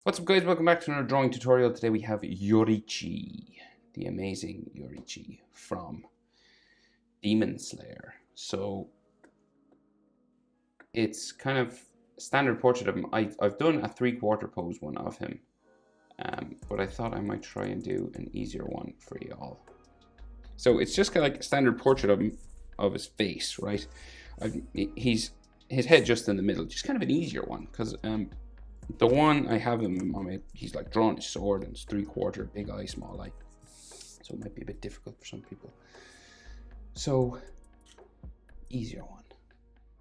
What's up guys, welcome back to another drawing tutorial. Today we have Yoriichi, the amazing Yoriichi from Demon Slayer. So it's kind of a standard portrait of him. I've done a 3/4 pose one of him, but I thought I might try and do an easier one for you all. So it's just kind of like a standard portrait of him, of his face, right? His head just in the middle, just kind of an easier one because the one I have him on it, he's like drawing his sword and it's 3/4, big eye, small eye. So it might be a bit difficult for some people. So, easier one.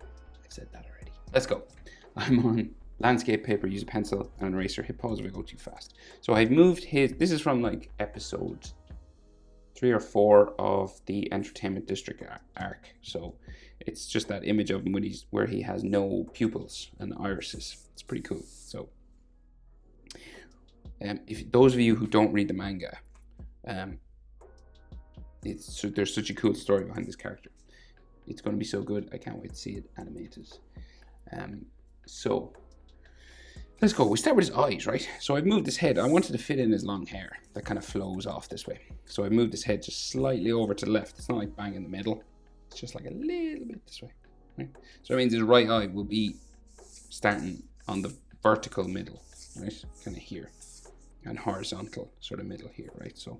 I said that already. Let's go. I'm on landscape paper, use a pencil and an eraser. Hit pause if I go too fast. So I've moved his, this is from like episode 3 or 4 of the Entertainment District arc. So it's just that image of him when where he has no pupils and irises. It's pretty cool. So if those of you who don't read the manga, there's such a cool story behind this character. It's going to be so good. I can't wait to see it animated. So let's go. We start with his eyes, right? So I've moved his head. I wanted to fit in his long hair that kind of flows off this way. So I moved his head just slightly over to the left. It's not like bang in the middle. It's just like a little bit this way, right? So that means his right eye will be starting on the vertical middle, right? Kind of here, and horizontal sort of middle here, right? So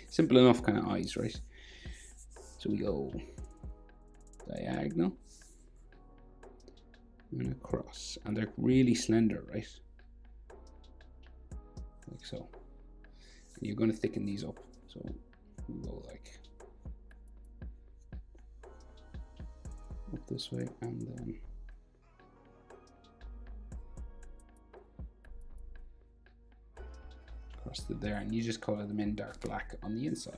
simple enough kind of eyes, right? So we go diagonal and across, and they're really slender, right? Like so. And you're going to thicken these up. So we go like up this way, and then across to there, and you just color them in dark black on the inside.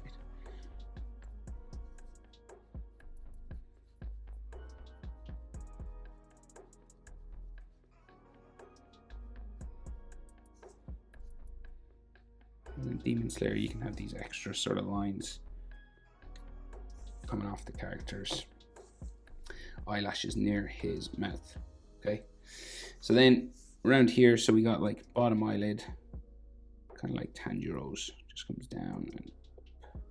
And in Demon Slayer, you can have these extra sort of lines coming off the character's eyelashes near his mouth. Okay, so then around here, so we got like bottom eyelid, kind of like Tanjiro's, just comes down and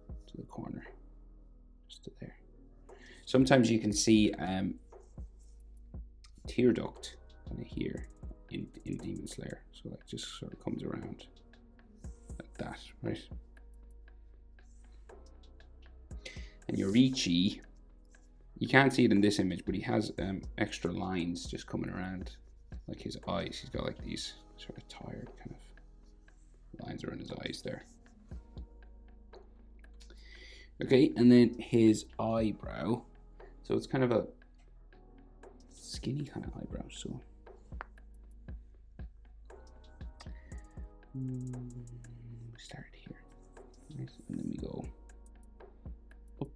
up to the corner, just to there. Sometimes you can see tear duct kind of here in Demon Slayer, so like just sort of comes around like that, right? And Yoriichi, you can't see it in this image, but he has extra lines just coming around like his eyes. He's got like these sort of tired kind of lines around his eyes there. Okay, and then his eyebrow. So it's kind of a skinny kind of eyebrow. So we start here, right? And then we go up.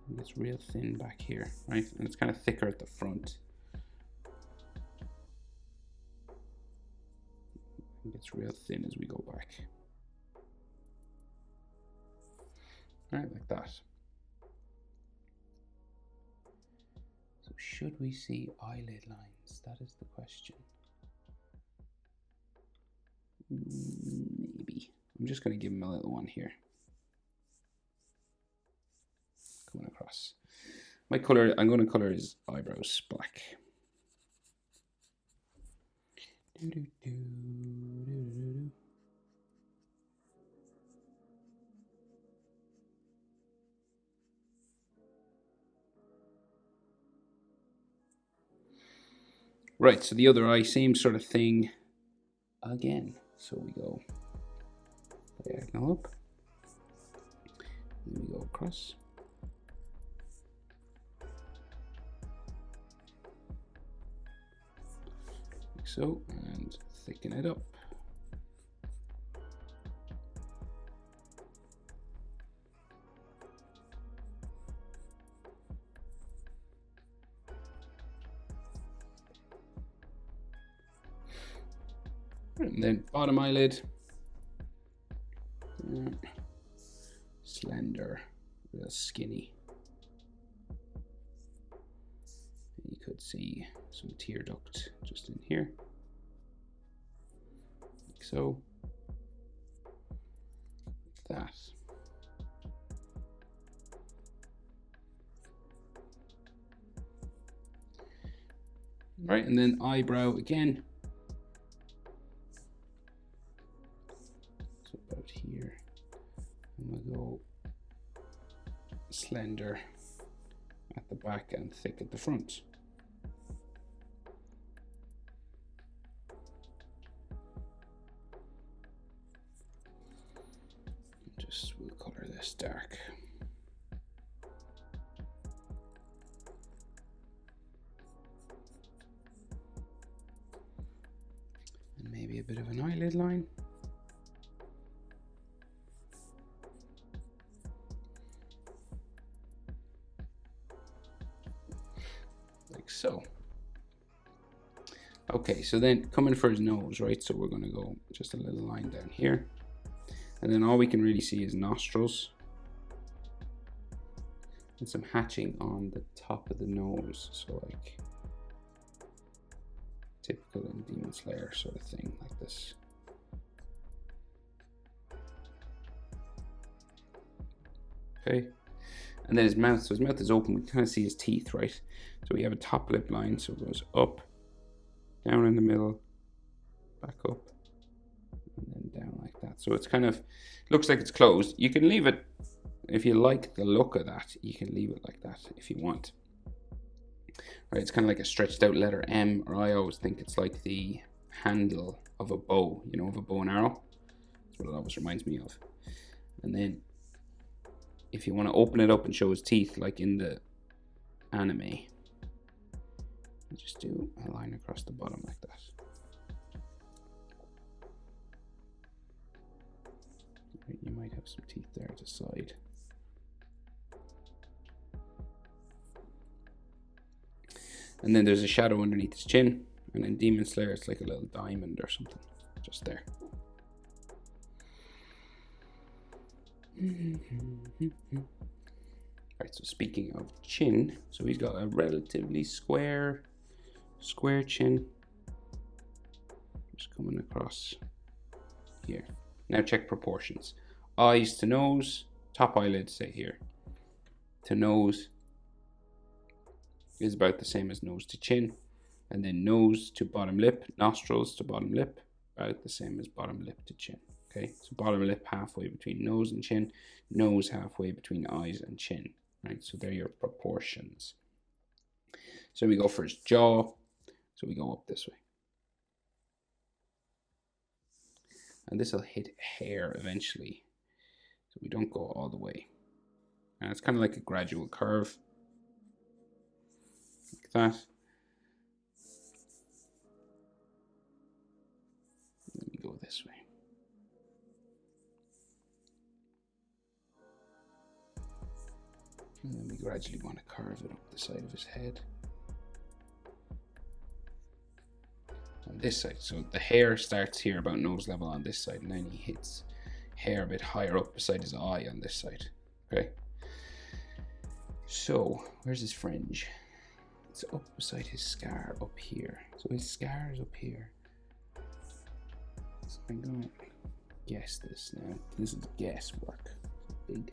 It gets real thin back here, right? And it's kind of thicker at the front. It gets real thin as we go back. All right, like that. So should we see eyelid lines? That is the question. Maybe. I'm just going to give him a little one here. Going across. My color, I'm going to color his eyebrows black. Right, so the other eye, same sort of thing again. So we go diagonal up, then we go across. Like so, and thicken it up. And then bottom eyelid, slender, real skinny. You could should see some tear duct just in here, like so, like that. Right, and then eyebrow again. So about here, and we'll go slender at the back and thick at the front. Just we'll color this dark. And maybe a bit of an eyelid line. Like so. Okay, so then coming for his nose, right? So we're going to go just a little line down here. And then all we can really see is nostrils. And some hatching on the top of the nose. So like typical in Demon Slayer sort of thing, like this. Okay. And then his mouth, so his mouth is open, we kind of see his teeth, right? So we have a top lip line, so it goes up, down in the middle, back up, and then down like that. So it's kind of, looks like it's closed. You can leave it, if you like the look of that, you can leave it like that if you want. Right, it's kind of like a stretched out letter M, or I always think it's like the handle of a bow, you know, of a bow and arrow. That's what it always reminds me of. And then if you want to open it up and show his teeth like in the anime, you just do a line across the bottom like that. You might have some teeth there to the side. And then there's a shadow underneath his chin, and in Demon Slayer it's like a little diamond or something just there. Right, so speaking of chin, so he's got a relatively square chin, just coming across here. Now check proportions. Eyes to nose, top eyelid, say here, to nose is about the same as nose to chin, and then nose to bottom lip, nostrils to bottom lip, about the same as bottom lip to chin. Okay, so bottom lip halfway between nose and chin, nose halfway between eyes and chin, right? So they're your proportions. So we go for his jaw, so we go up this way. And this will hit hair eventually, so we don't go all the way. And it's kind of like a gradual curve, like that. Let me go this way. And then we gradually want to curve it up the side of his head. On this side, so the hair starts here about nose level on this side, and then he hits hair a bit higher up beside his eye on this side. Okay. So where's his fringe? It's up beside his scar up here. So his scar is up here. So I'm gonna guess this now. This is guesswork. Big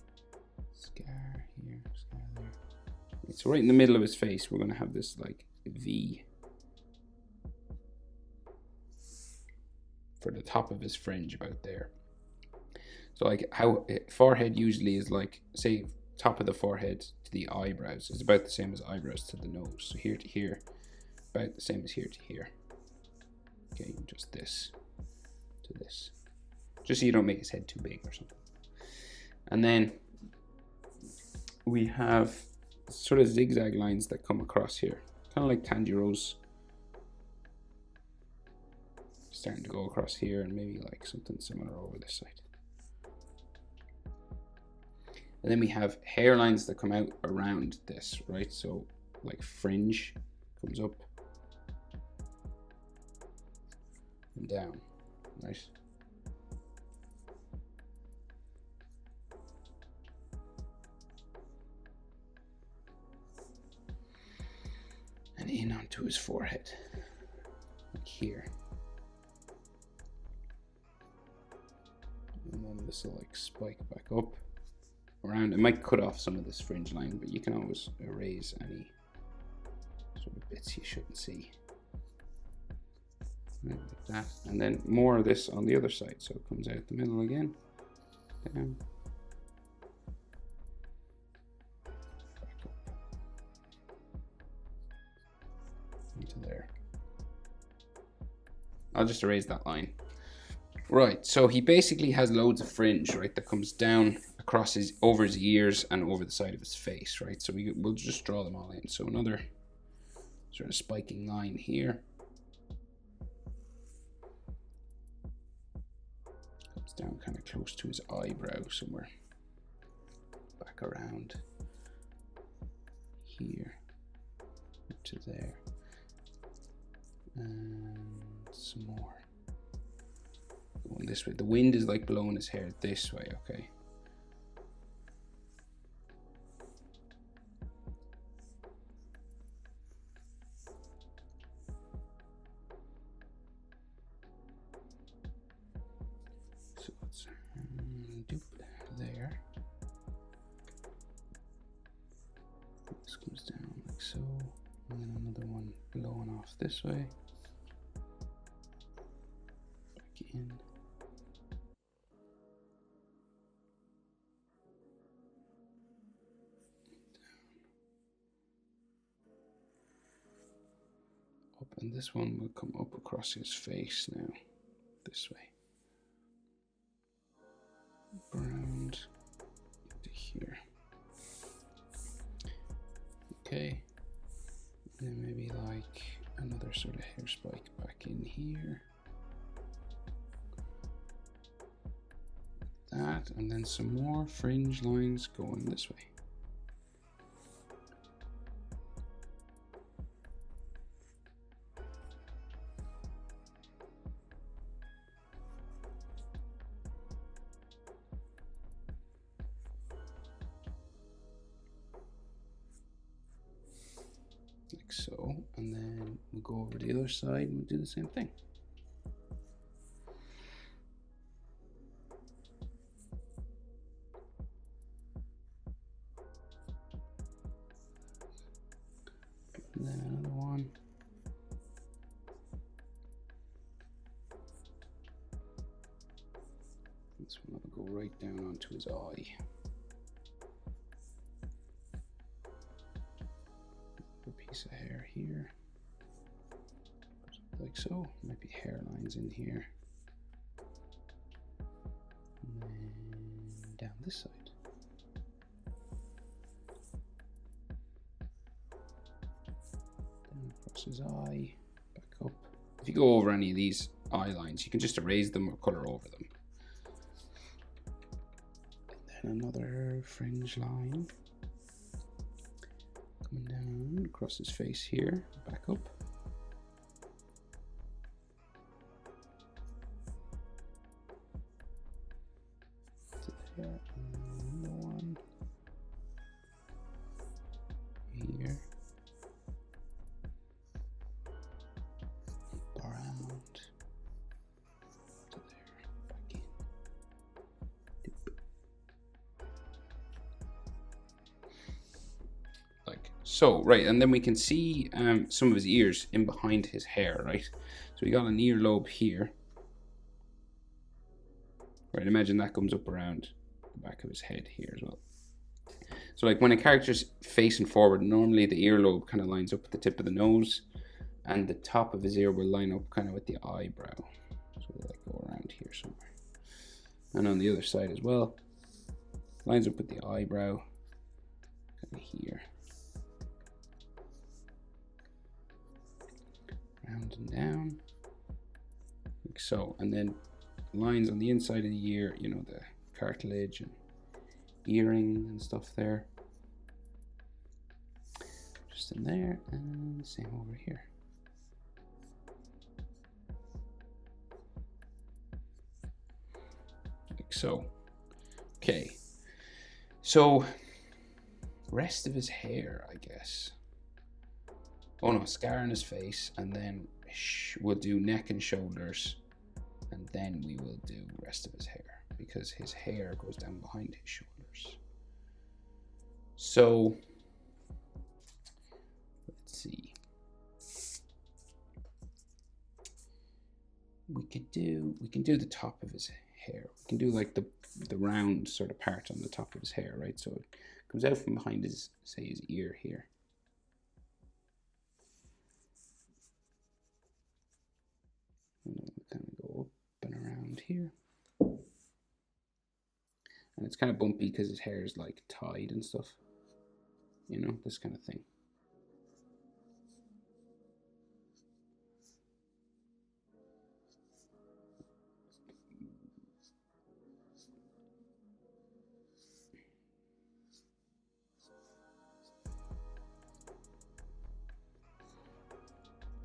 scar here, scar there. Okay, so right in the middle of his face, we're gonna have this like V for the top of his fringe about there. So like how forehead usually is like, say top of the forehead to the eyebrows is about the same as eyebrows to the nose. So here to here, about the same as here to here. Okay, just this to this. Just so you don't make his head too big or something. And then we have sort of zigzag lines that come across here. Kind of like Tanjiro's. Starting to go across here, and maybe like something similar over this side. And then we have hairlines that come out around this, right? So like fringe comes up and down, right? and in onto his forehead, like here. And then this will like spike back up around. It might cut off some of this fringe line, but you can always erase any sort of bits you shouldn't see. Right, like that. And then more of this on the other side, so it comes out the middle again, down, back up, into there. I'll just erase that line. Right, so he basically has loads of fringe, right, that comes down across his, over his ears and over the side of his face, right? So we'll just draw them all in. So another sort of spiking line here. Comes down kind of close to his eyebrow somewhere. Back around here to there. And some more. Going this way. The wind is like blowing his hair this way, okay? So let's do there. This comes down like so, and then another one blowing off this way. Back in. And this one will come up across his face now, this way. Around to here. Okay. And then maybe like another sort of hair spike back in here. That, and then some more fringe lines going this way. Like so, and then we'll go over the other side and we'll do the same thing. And then another one. This one will go right down onto his eye. Piece of hair here, like so. Might be hairlines in here, and then down this side. Down across his eye, back up. If you go over any of these eye lines, you can just erase them or color over them. And then another fringe line. Coming down across his face here, back up. To there, and another one. Here. Around. To there, back in. Doop. Like so, right, and then we can see some of his ears in behind his hair, right? So we got an earlobe here. Right, imagine that comes up around the back of his head here as well. So like when a character's facing forward, normally the earlobe kind of lines up at the tip of the nose, and the top of his ear will line up kind of with the eyebrow. So we'll like go around here somewhere. And on the other side as well, lines up with the eyebrow, kind of here. Round and down, like so. And then lines on the inside of the ear, you know, the cartilage and earring and stuff there. Just in there, and same over here. Like so. Okay. So, rest of his hair, I guess. Oh no, scar on his face, and then we'll do neck and shoulders, and then we will do rest of his hair, because his hair goes down behind his shoulders. So let's see. We can do the top of his hair. We can do like the round sort of part on the top of his hair, right? So it comes out from behind his, say, his ear here. And then we'll kind of go up and around here. And it's kind of bumpy because his hair is like tied and stuff. You know, this kind of thing.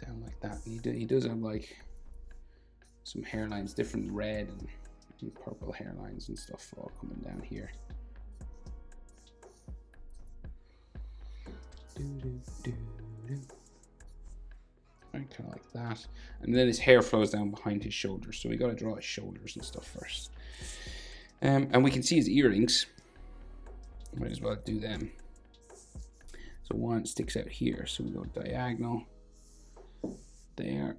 Down like that. He does have like some hairlines, different red and purple hairlines and stuff all coming down here. Right, kind of like that. And then his hair flows down behind his shoulders, so we got to draw his shoulders and stuff first. And we can see his earrings. Might as well do them. So one sticks out here, so we go diagonal there,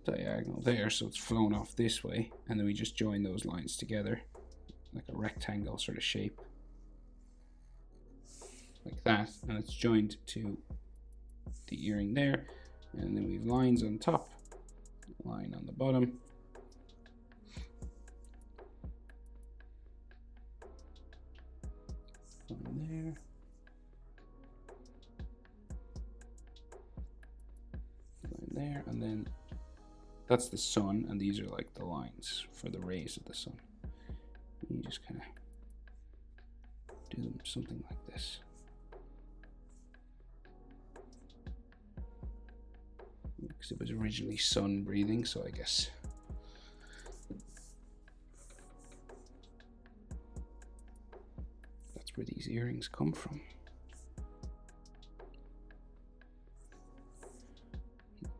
diagonal there, so it's flown off this way, and then we just join those lines together like a rectangle sort of shape, like that, and it's joined to the earring there, and then we have lines on top, line on the bottom, line there, line there, and then that's the sun, and these are like the lines for the rays of the sun. You just kind of do them something like this. Because it was originally sun breathing, so I guess that's where these earrings come from.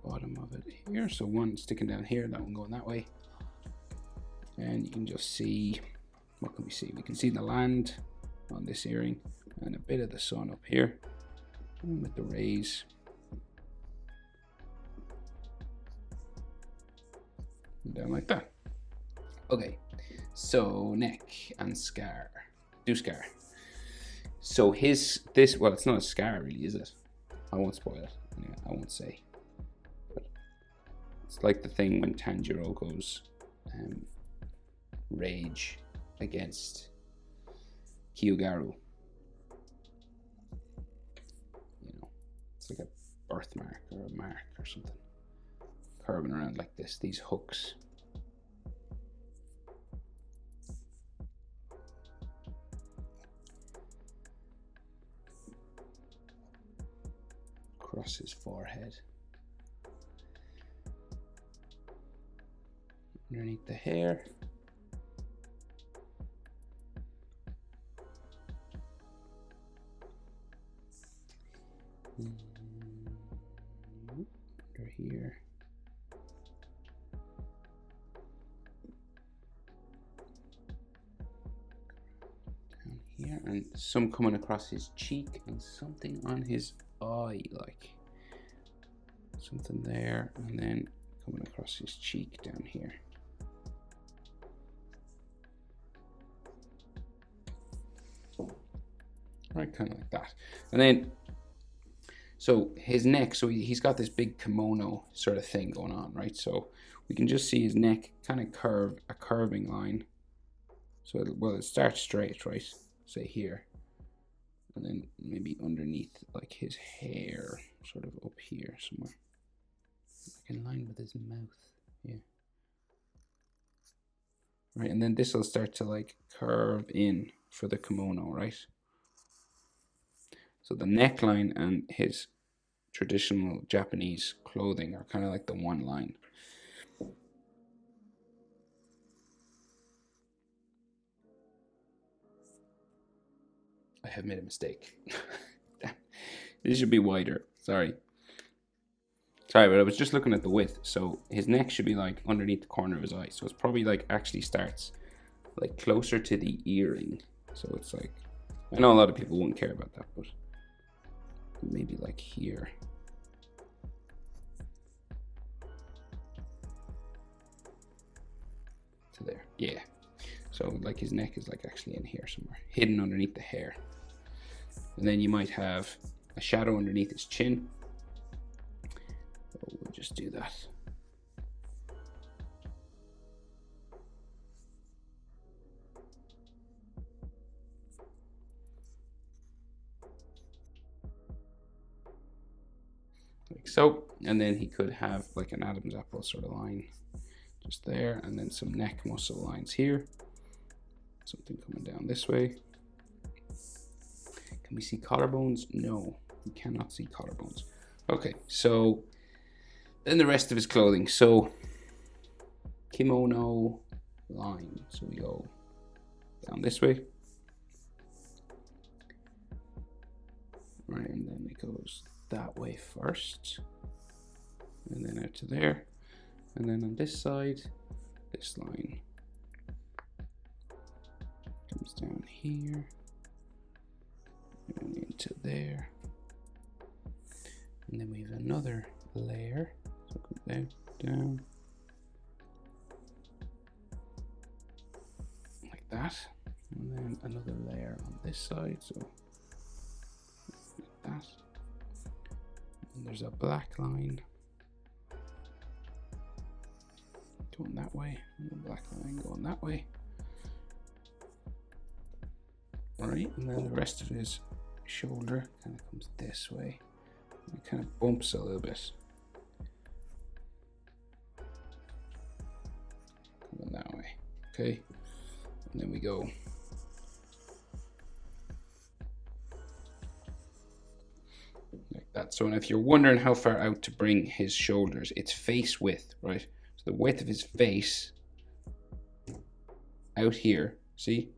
Bottom of it here, so one sticking down here, that one going that way, and you can just see, what can we see? We can see the land on this earring and a bit of the sun up here, and with the rays down like that. Okay, so neck and scar. Do scar. So well, it's not a scar really, is it? I won't spoil it. Anyway, I won't say. It's like the thing when Tanjiro goes rage against Kyugaru. You know, it's like a birthmark or a mark or something. Curving around like this, these hooks. Across his forehead. Underneath the hair. Under here. Down here, and some coming across his cheek and something on his eye, like something there, and then coming across his cheek down here. Right, kind of like that. And then, so his neck, so he's got this big kimono sort of thing going on, right? So we can just see his neck kind of curve, a curving line. So, it starts straight, right? Say here. And then maybe underneath, like his hair, sort of up here somewhere. Like in line with his mouth, yeah. Right, and then this will start to like curve in for the kimono, right? So the neckline and his traditional Japanese clothing are kind of like the one line. I have made a mistake. This should be wider, sorry. Sorry, but I was just looking at the width. So his neck should be like underneath the corner of his eye. So it's probably like actually starts like closer to the earring. So it's like, I know a lot of people won't care about that, but maybe like here. To there, yeah. So like his neck is like actually in here somewhere, hidden underneath the hair. And then you might have a shadow underneath his chin. So we'll just do that. Like so. And then he could have like an Adam's apple sort of line just there, and then some neck muscle lines here. Something coming down this way. Can we see collarbones? No, we cannot see collarbones. Okay, so then the rest of his clothing. So kimono line. So we go down this way. Right, and then it goes that way first. And then out to there. And then on this side, this line comes down here. And into there. And then we have another layer. So go down. Like that. And then another layer on this side. So like that. And there's a black line going that way. And the black line going that way. Alright, and then the rest of his shoulder kind of comes this way. It kind of bumps a little bit. Coming that way. Okay. And then we go like that. So if you're wondering how far out to bring his shoulders, it's face width, right? So the width of his face out here, see?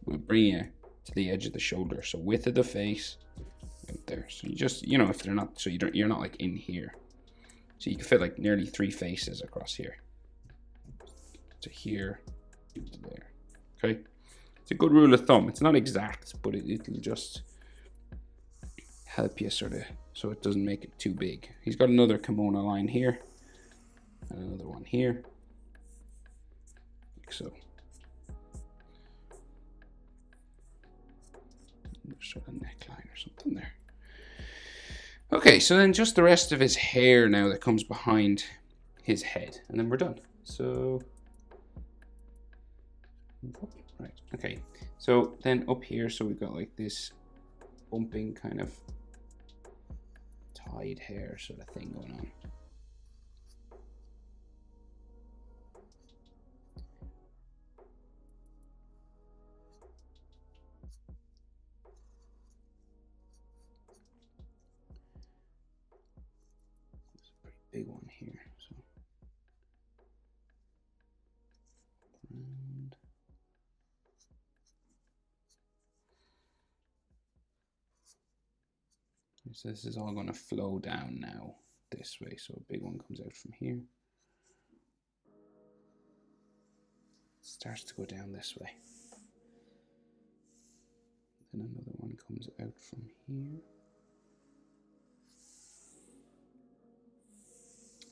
We'll bring you to the edge of the shoulder. So width of the face out there. So you just, you know, if they're not, so you're not like in here. So you can fit like nearly 3 faces across here. To here, to there. Okay. It's a good rule of thumb. It's not exact, but it'll just help you sort of, so it doesn't make it too big. He's got another kimono line here. And another one here. Like so. Sort of neckline or something there. Okay, so then just the rest of his hair now that comes behind his head, and then we're done. So, right, okay. So then up here, so we've got like this bumping kind of tied hair sort of thing going on. Big one here. So and so this is all going to flow down now this way. So a big one comes out from here. Starts to go down this way. Then another one comes out from here.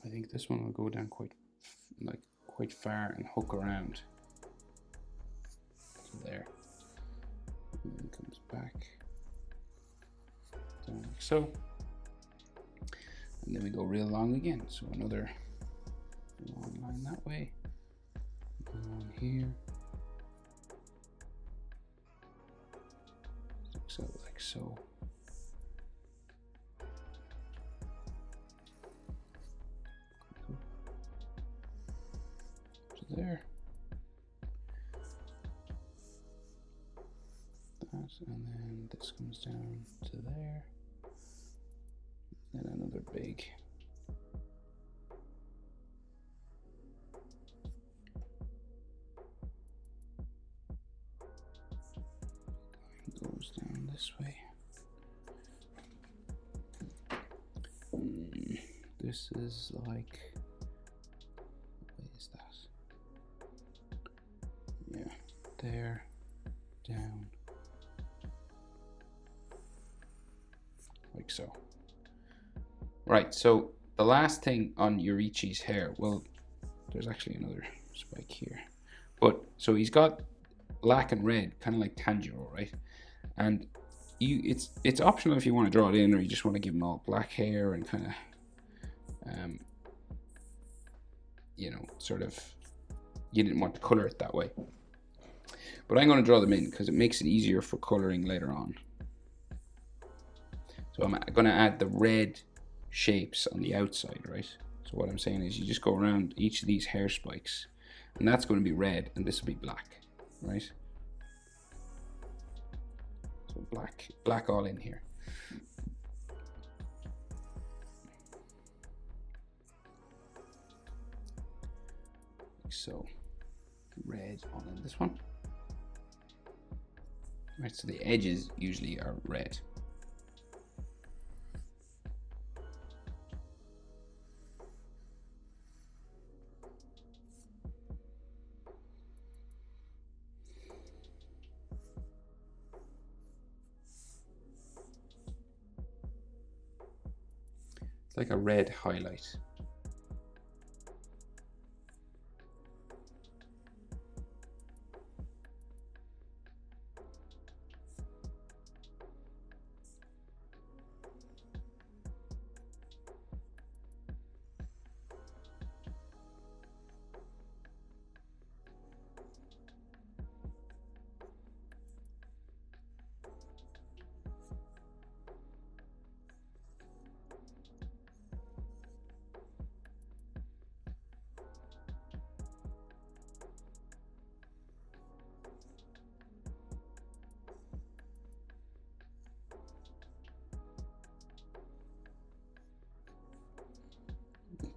I think this one will go down quite far and hook around to there. And then comes back down like so. And then we go real long again. So another long line that way. Along here. Sticks out like so. There. That, and then this comes down to there. And another big. Goes down this way. this is like, what is that? Yeah, there, down, like so. Right, so the last thing on Yoriichi's hair, well, there's actually another spike here. But, so he's got black and red, kind of like Tanjiro, right? And it's optional if you want to draw it in, or you just want to give him all black hair and kind of, you know, sort of, you didn't want to color it that way. But I'm going to draw them in because it makes it easier for coloring later on. So I'm going to add the red shapes on the outside, right? So what I'm saying is you just go around each of these hair spikes, and that's going to be red, and this will be black, right? So black all in here. Like so, red all in this one. Right, so the edges usually are red. It's like a red highlight.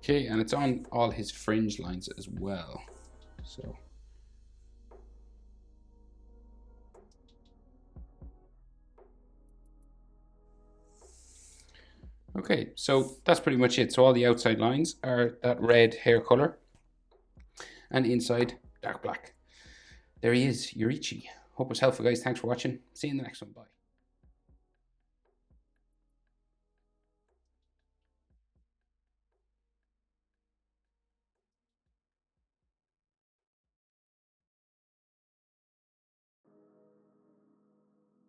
Okay, and it's on all his fringe lines as well. So okay, so that's pretty much it. So all the outside lines are that red hair color, and inside dark black. There he is, Yoriichi. Hope it was helpful, guys. Thanks for watching. See you in the next one. Bye.